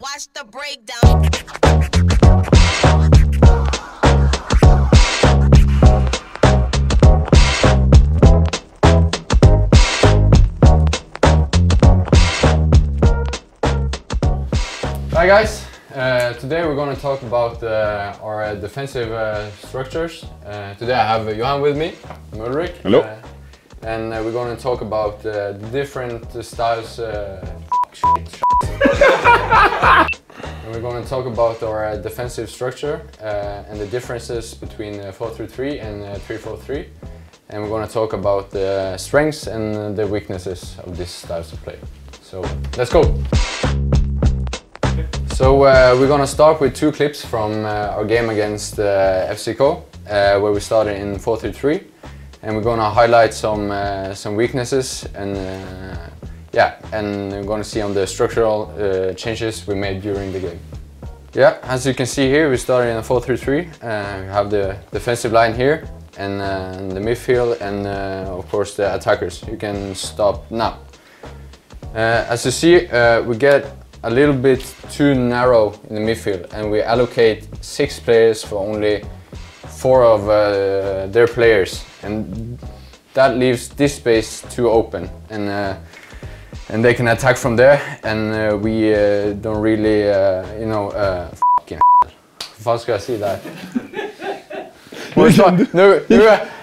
Watch the breakdown. Hi guys, today we're going to talk about our defensive structures. Today I have Johan with me, I'm Ulrik. Hello. And we're going to talk about the different styles. And we're going to talk about our defensive structure and the differences between 4-3-3 and 3-4-3. And we're going to talk about the strengths and the weaknesses of these styles of play. So let's go! So we're going to start with two clips from our game against FCK, where we started in 4-3-3, and we're going to highlight some weaknesses and and we're going to see on the structural changes we made during the game. Yeah, as you can see here, we started in a 4-3-3. We have the defensive line here and the midfield and of course the attackers. You can stop now. As you see, we get a little bit too narrow in the midfield and we allocate 6 players for only 4 of their players, and that leaves this space too open and they can attack from there, and we don't really, fucking hur ska jag säga där?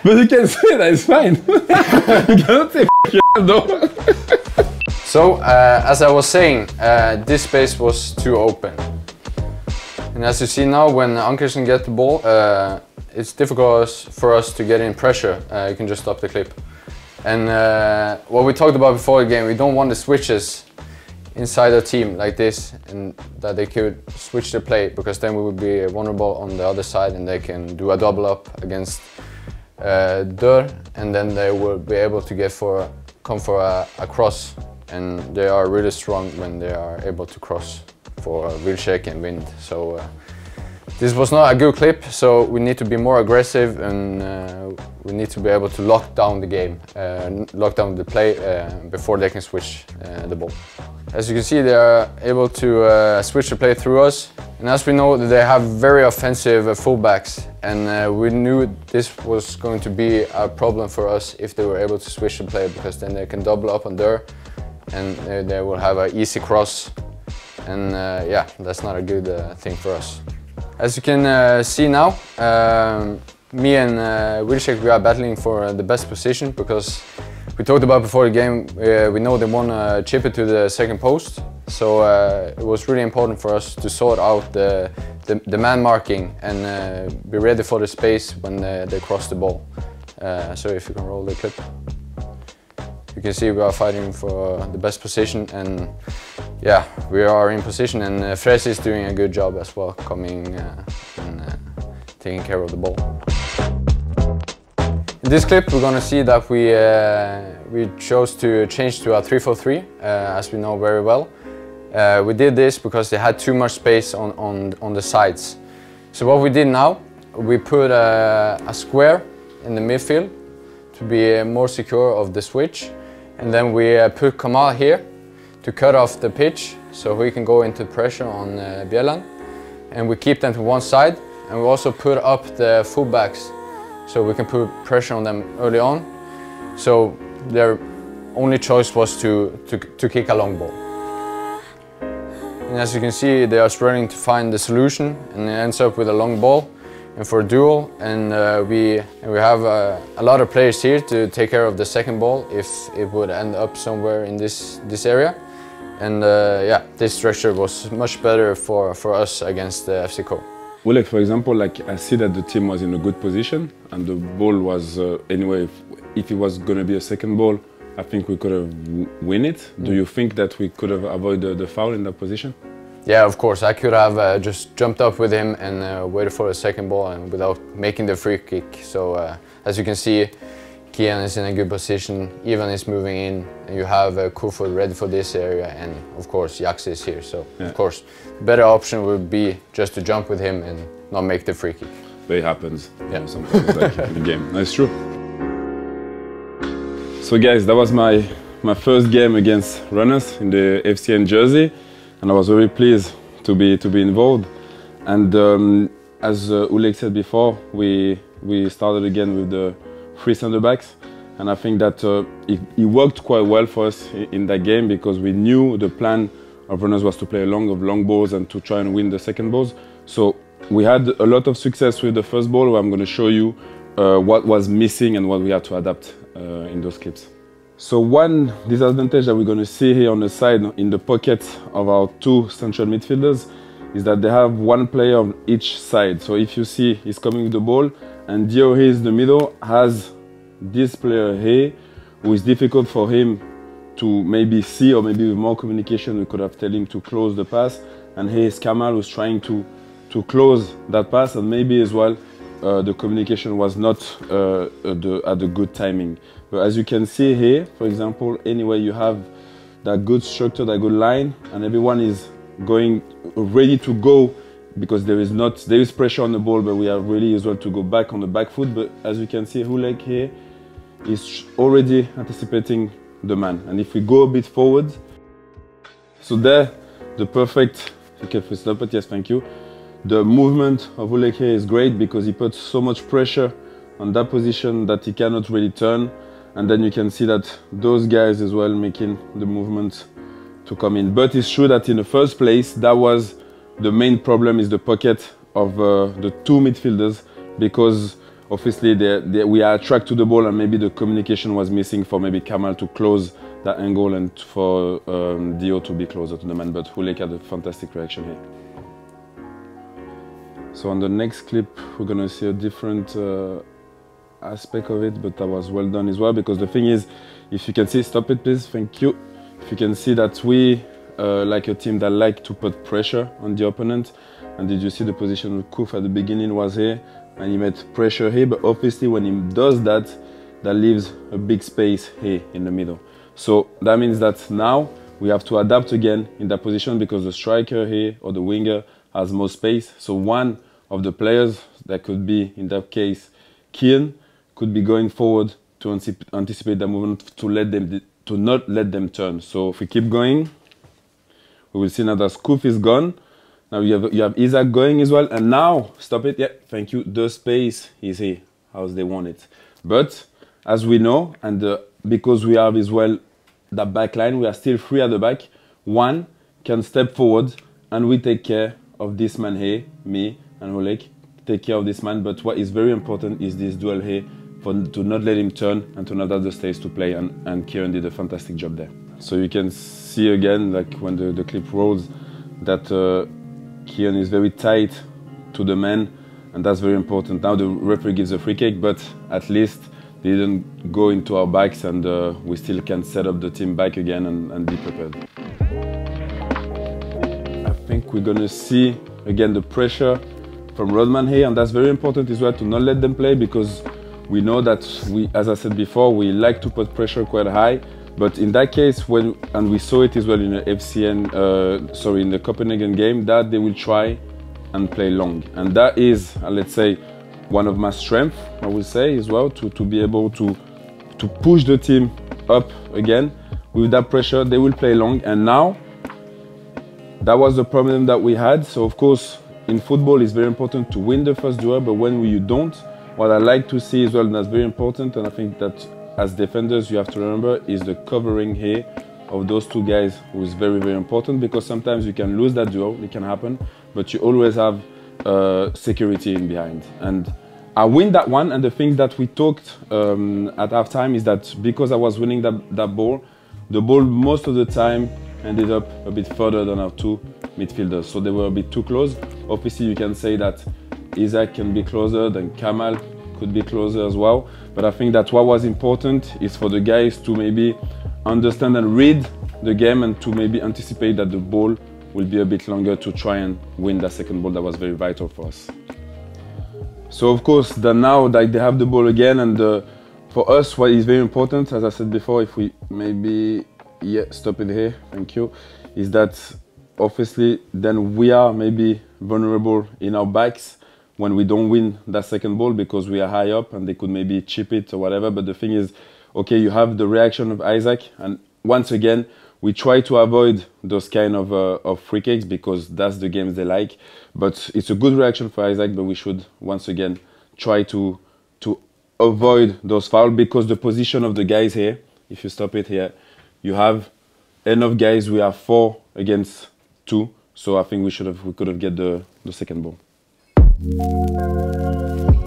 But you can say that, it's fine. You cannot say fucking though. So, as I was saying, this space was too open. And as you see now, when Ankersen get the ball, it's difficult for us to get in pressure. You can just stop the clip. And what we talked about before the game, we don't want the switches inside the team like this, and that they could switch the play, because then we would be vulnerable on the other side and they can do a double up against Dør, and then they will be able to come for a cross. And they are really strong when they are able to cross for a real shake and wind. So this was not a good clip, so we need to be more aggressive and we need to be able to lock down the game, lock down the play before they can switch the ball. As you can see, they are able to switch the play through us, and as we know, they have very offensive fullbacks, and we knew this was going to be a problem for us if they were able to switch the play, because then they can double up on Dør and they will have an easy cross, and yeah, that's not a good thing for us. As you can see now, me and Wilczek, we are battling for the best position, because we talked about before the game, we know they want to chip it to the second post, so it was really important for us to sort out the man marking and be ready for the space when they cross the ball. So if you can roll the clip. You can see we are fighting for the best position, and yeah, we are in position, and Fresi is doing a good job as well, coming and taking care of the ball. In this clip we're going to see that we chose to change to a 3-4-3, as we know very well. We did this because they had too much space on the sides. So what we did now, we put a square in the midfield to be more secure of the switch. And then we put Kamal here to cut off the pitch, so he can go into pressure on Bjelland. And we keep them to one side, and we also put up the fullbacks, so we can put pressure on them early on. So their only choice was to kick a long ball. And as you can see, they are struggling to find the solution, and it ends up with a long ball and for a duel, and we have a lot of players here to take care of the second ball if it would end up somewhere in this area. And yeah, this structure was much better for us against FCK. Well, like for example, like I see that the team was in a good position, and the ball was anyway. If it was going to be a second ball, I think we could have win it. Do you think that we could have avoided the foul in that position? Yeah, of course. I could have just jumped up with him and waited for the second ball, and without making the free kick. So as you can see, Kian is in a good position. Ivan is moving in, and you have Kufur ready for this area, and of course Jax is here. So yeah. Of course, the better option would be just to jump with him and not make the free kick. But it happens, yeah. Sometimes like in the game. That's true. So guys, that was my first game against Runners in the FCN jersey. And I was very pleased to be involved. And as Ulrik said before, we started again with the 3 center backs, and I think that it worked quite well for us in that game, because we knew the plan of runners was to play a long balls and to try and win the second balls. So we had a lot of success with the first ball, where I'm going to show you what was missing and what we had to adapt in those clips. So one disadvantage that we're going to see here on the side in the pockets of our 2 central midfielders is that they have 1 player on each side. So if you see, he's coming with the ball, and Dio here in the middle has this player here, who is difficult for him to maybe see, or maybe with more communication we could have told him to close the pass. And here is Kamal, who's trying to close that pass, and maybe as well the communication was not at the good timing. But as you can see here, for example, anyway you have that good structure, that good line, and everyone is going ready to go, because there is pressure on the ball, but we are ready as well to go back on the back foot. But as you can see, Ulrik here is already anticipating the man, and if we go a bit forward, so there the perfect, okay, stop it, yes, thank you. The movement of Ulrik here is great, because he puts so much pressure on that position that he cannot really turn. And then you can see that those guys as well making the movement to come in. But it's true that in the first place, that was the main problem, is the pocket of the 2 midfielders, because obviously we are attracted to the ball, and maybe the communication was missing for maybe Kamal to close that angle and for Dio to be closer to the man. But Ulrik had a fantastic reaction here. So on the next clip, we're going to see a different aspect of it, but that was well done as well, because the thing is, if you can see, stop it please, thank you. If you can see that we like a team that like to put pressure on the opponent. And did you see the position of Kuf at the beginning was here, and he made pressure here, but obviously when he does that, that leaves a big space here in the middle. So that means that now we have to adapt again in that position, because the striker here or the winger has more space. So one of the players, that could be in that case Kian, could be going forward to anticipate the movement, to not let them turn. So if we keep going, we will see now that Kuf is gone. Now you have Isaac going as well, and now stop it. Yeah, thank you. The space is here, as they want it. But as we know, and because we have as well the back line, we are still 3 at the back. One can step forward, and we take care of this man here, me and Ulrik, take care of this man. But what is very important is this duel here, to not let him turn and to not have the space to play, and Kieran did a fantastic job there. So you can see again, like when the clip rolls, that Kieran is very tight to the man, and that's very important. Now the referee gives a free kick, but at least they didn't go into our backs, and we still can set up the team back again and be prepared. I think we're gonna see again the pressure from Rodman here, and that's very important as well, to not let them play, because we know that as I said before, we like to put pressure quite high. But in that case, and we saw it as well in the in the Copenhagen game, that they will try and play long, and that is, let's say, one of my strengths, I would say as well, to be able to push the team up again with that pressure. They will play long, and now that was the problem that we had. So of course, in football, it's very important to win the first duel, but when you don't, what I like to see as well, and that's very important, and I think that as defenders you have to remember, is the covering here of those 2 guys, who is very, very important, because sometimes you can lose that duel, it can happen, but you always have security in behind. And I win that one, and the thing that we talked at halftime is that because I was winning that ball, the ball most of the time ended up a bit further than our 2 midfielders, so they were a bit too close. Obviously you can say that Isaac can be closer, then Kamal could be closer as well, but I think that what was important is for the guys to maybe understand and read the game, and to maybe anticipate that the ball will be a bit longer to try and win that second ball. That was very vital for us. So of course, now that they have the ball again, and for us what is very important, as I said before, if we maybe, yeah, stop it here, thank you, is that obviously then we are maybe vulnerable in our backs when we don't win that second ball, because we are high up and they could maybe chip it or whatever. But the thing is, okay, you have the reaction of Isaac, and once again, we try to avoid those kind of free kicks because that's the games they like. But it's a good reaction for Isaac, but we should once again try to avoid those fouls because the position of the guys here, if you stop it here, you have enough guys. We have 4 against 2, so I think we could have get the second ball.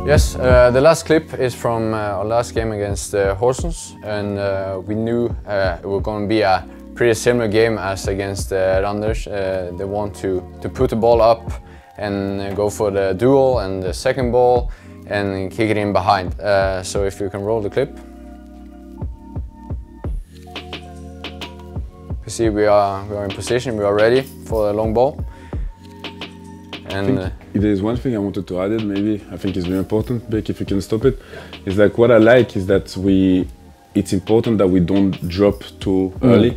Yes, the last clip is from our last game against Horsens, and we knew it was going to be a pretty similar game as against Randers. They want to put the ball up and go for the duel and the second ball and kick it in behind. So if you can roll the clip. You see we are in position, we are ready for the long ball. And if there's one thing I wanted to add, maybe I think it's very important, Beck, if you can stop it, is like what I like is that it's important that we don't drop too early.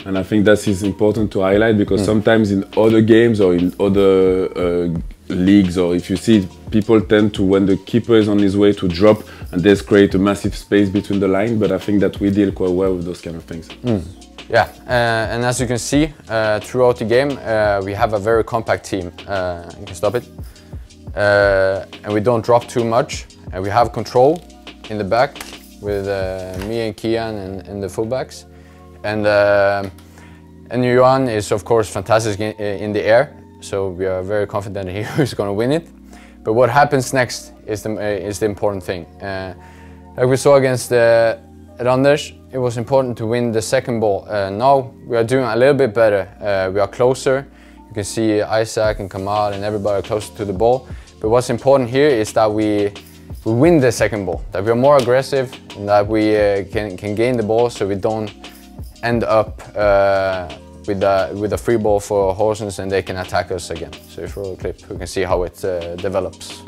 And I think that is important to highlight because sometimes in other games or in other leagues, or if you see, people tend to, when the keeper is on his way to drop, and there's create a massive space between the line, but I think that we deal quite well with those kind of things. Yeah, and as you can see throughout the game, we have a very compact team. You can stop it. And we don't drop too much. And we have control in the back with me and Kian and the fullbacks. And Johan is of course fantastic in the air, so we are very confident he's going to win it. But what happens next is the important thing. Like we saw against Randers, it was important to win the second ball. Now we are doing a little bit better. We are closer. You can see Isaac and Kamal and everybody are closer to the ball. But what's important here is that we win the second ball, that we are more aggressive, and that we can gain the ball so we don't end up with a free ball for Horsens and they can attack us again. So if you roll the clip, we can see how it develops.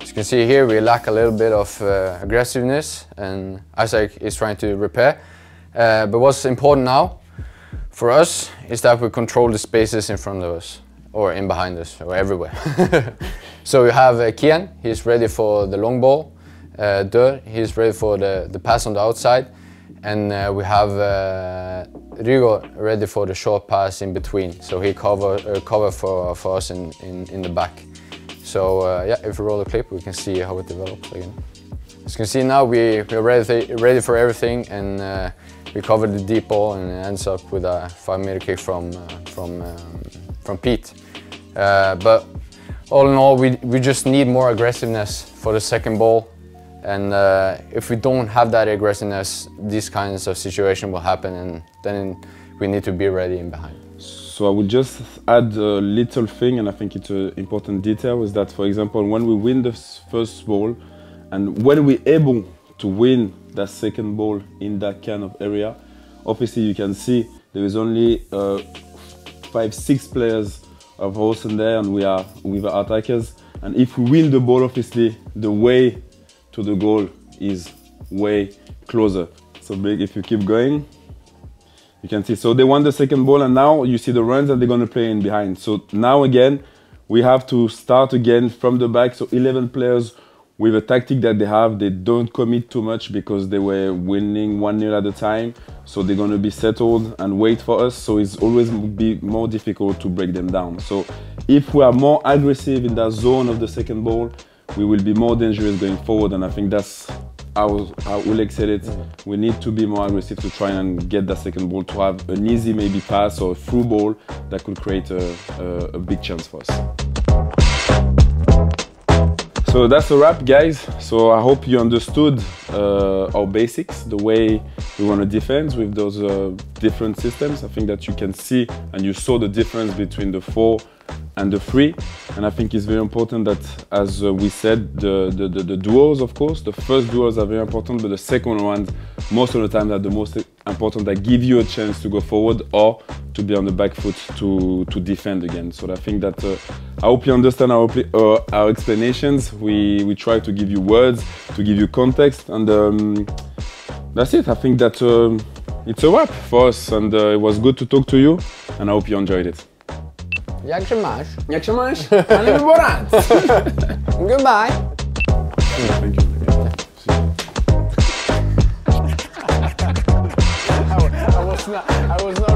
As you can see here, we lack a little bit of aggressiveness, and Isaac is trying to repair. But what's important now for us is that we control the spaces in front of us, or in behind us, or everywhere. So we have Kian, he's ready for the long ball. Dør, he's ready for the pass on the outside. And we have Rygaard ready for the short pass in between. So he cover for us in the back. So yeah, if we roll the clip, we can see how it develops again. As you can see now, we're ready for everything, and we cover the deep ball, and it ends up with a 5-meter kick from Pete. But all in all, we just need more aggressiveness for the second ball. And if we don't have that aggressiveness, these kinds of situations will happen, and then we need to be ready in behind. So I will just add a little thing, and I think it's an important detail, is that, for example, when we win the first ball, and when we're able to win that second ball in that kind of area, obviously you can see there is only 5-6 players of Horsens there, and we are with the attackers. And if we win the ball, obviously the way to the goal is way closer. So big, if you keep going, you can see. So they won the second ball, and now you see the runs that they're going to play in behind. So now again, we have to start again from the back. So 11 players with a tactic that they have. They don't commit too much because they were winning 1-0 at a time. So they're going to be settled and wait for us. So it's always be more difficult to break them down. So if we are more aggressive in that zone of the second ball, we will be more dangerous going forward, and I think that's how Ulrik said it. We need to be more aggressive to try and get that second ball, to have an easy maybe pass or a through ball that could create a big chance for us. So that's a wrap, guys. So I hope you understood our basics, the way we want to defend with those different systems. I think that you can see and you saw the difference between the 4 and the 3, and I think it's very important that, as we said, the duels, of course, the first duels are very important, but the second ones, most of the time, are the most important, that give you a chance to go forward or to be on the back foot to defend again. So I think that I hope you understand our explanations. We try to give you words, to give you context, and that's it. I think that it's a wrap for us, and it was good to talk to you, and I hope you enjoyed it. Jak się masz? Jak się masz? Ale wyborant! Goodbye! Thank you. was not